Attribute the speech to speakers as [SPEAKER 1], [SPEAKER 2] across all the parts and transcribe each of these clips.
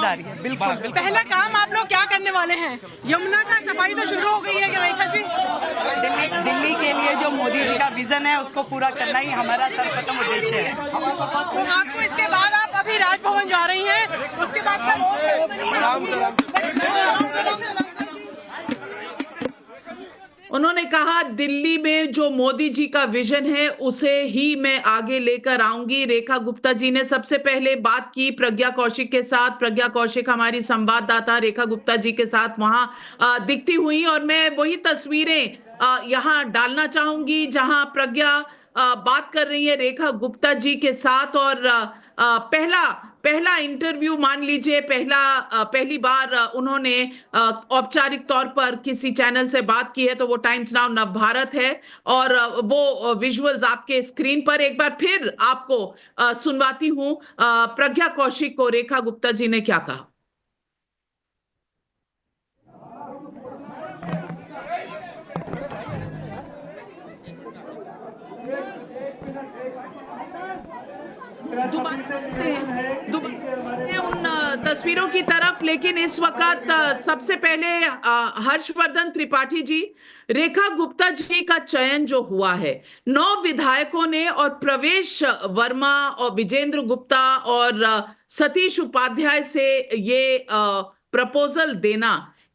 [SPEAKER 1] आ रही है। बिल्कुल बिल्कुल।
[SPEAKER 2] पहला काम आप लोग क्या करने वाले हैं? यमुना का सफाई तो शुरू हो गई है रेखा जी।
[SPEAKER 1] दिल्ली के लिए जो मोदी जी का विजन है उसको पूरा करना ही हमारा सर्वप्रथम उद्देश्य है।
[SPEAKER 2] तो आपको इसके बाद आप अभी राजभवन जा रही हैं, उसके बाद
[SPEAKER 3] उन्होंने कहा दिल्ली में जो मोदी जी का विजन है उसे ही मैं आगे लेकर आऊंगी। रेखा गुप्ता जी ने सबसे पहले बात की प्रज्ञा कौशिक के साथ। प्रज्ञा कौशिक हमारी संवाददाता रेखा गुप्ता जी के साथ वहां दिखती हुई, और मैं वही तस्वीरें यहां डालना चाहूंगी जहां प्रज्ञा बात कर रही है रेखा गुप्ता जी के साथ। और पहला इंटरव्यू मान लीजिए, पहली बार उन्होंने औपचारिक तौर पर किसी चैनल से बात की है तो वो टाइम्स नाउ नवभारत है। और वो विजुअल्स आपके स्क्रीन पर एक बार फिर आपको सुनवाती हूं प्रज्ञा कौशिक को रेखा गुप्ता जी ने क्या कहा। उन तस्वीरों की तरफ, लेकिन इस वक्त सबसे पहले हर्षवर्धन त्रिपाठी जी, रेखा गुप्ता जी का चयन जो हुआ है 9 विधायकों ने, और प्रवेश वर्मा और विजेंद्र गुप्ता और सतीश उपाध्याय से ये प्रपोजल देना,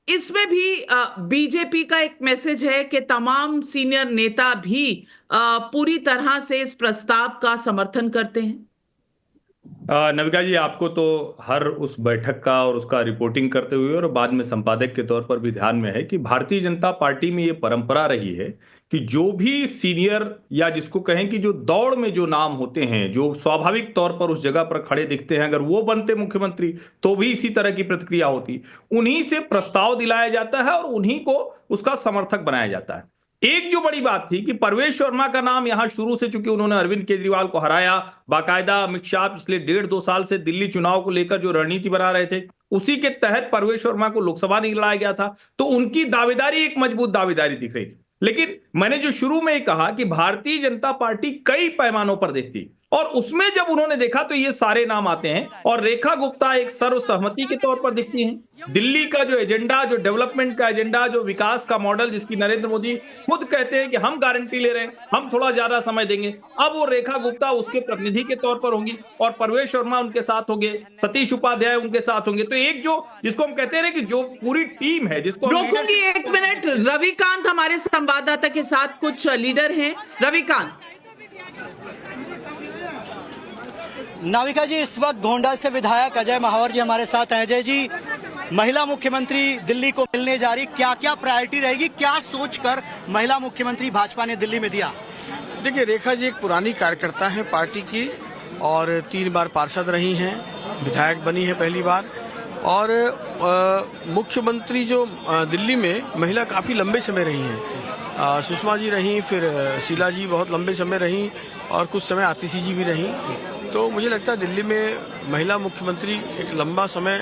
[SPEAKER 3] इसमें भी बीजेपी का एक मैसेज है कि तमाम सीनियर नेता भी पूरी तरह से इस प्रस्ताव का समर्थन करते हैं।
[SPEAKER 4] नविका जी, आपको तो हर उस बैठक का और उसका रिपोर्टिंग करते हुए और बाद में संपादक के तौर पर भी ध्यान में है कि भारतीय जनता पार्टी में ये परंपरा रही है कि जो भी सीनियर, या जिसको कहें कि जो दौड़ में जो नाम होते हैं, जो स्वाभाविक तौर पर उस जगह पर खड़े दिखते हैं, अगर वो बनते मुख्यमंत्री तो भी इसी तरह की प्रतिक्रिया होती। उन्हीं से प्रस्ताव दिलाया जाता है और उन्हीं को उसका समर्थक बनाया जाता है। एक जो बड़ी बात थी कि परवेश वर्मा का नाम यहां शुरू से, चूंकि उन्होंने अरविंद केजरीवाल को हराया, बाकायदा अमित शाह पिछले 1.5-2 साल से दिल्ली चुनाव को लेकर जो रणनीति बना रहे थे, उसी के तहत परवेश वर्मा को लोकसभा नहीं लाया गया था, तो उनकी दावेदारी एक मजबूत दावेदारी दिख रही थी। लेकिन मैंने जो शुरू में ही कहा कि भारतीय जनता पार्टी कई पैमानों पर देखती, और उसमें जब उन्होंने देखा तो ये सारे नाम आते हैं, और रेखा गुप्ता एक सर्वसहमति के तौर पर दिखती हैं। दिल्ली का जो एजेंडा, जो डेवलपमेंट का एजेंडा, जो विकास का मॉडल जिसकी नरेंद्र मोदी खुद कहते हैं कि हम गारंटी ले रहे हैं, हम थोड़ा ज्यादा समय देंगे, अब वो रेखा गुप्ता उसके प्रतिनिधि के तौर पर होंगी और परवेश वर्मा उनके साथ होंगे, सतीश उपाध्याय उनके साथ होंगे। तो एक जो जिसको हम कहते हैं ना कि जो पूरी टीम है, जिसको
[SPEAKER 3] रोकूंगी 1 मिनट। रविकांत हमारे संवाददाता के साथ कुछ लीडर हैं। रविकांत।
[SPEAKER 5] नाविका जी, इस वक्त गोंडा से विधायक अजय महावर जी हमारे साथ हैं। अजय जी, महिला मुख्यमंत्री दिल्ली को मिलने जा रही, क्या क्या प्रायोरिटी रहेगी, क्या सोचकर महिला मुख्यमंत्री भाजपा ने दिल्ली में दिया?
[SPEAKER 6] देखिए, रेखा जी एक पुरानी कार्यकर्ता है पार्टी की, और 3 बार पार्षद रही हैं, विधायक बनी है पहली बार, और मुख्यमंत्री जो दिल्ली में महिला काफ़ी लंबे समय रही हैं। सुषमा जी रहीं, फिर शीला जी बहुत लंबे समय रहीं, और कुछ समय आतिशी जी भी रहीं। तो मुझे लगता है दिल्ली में महिला मुख्यमंत्री एक लंबा समय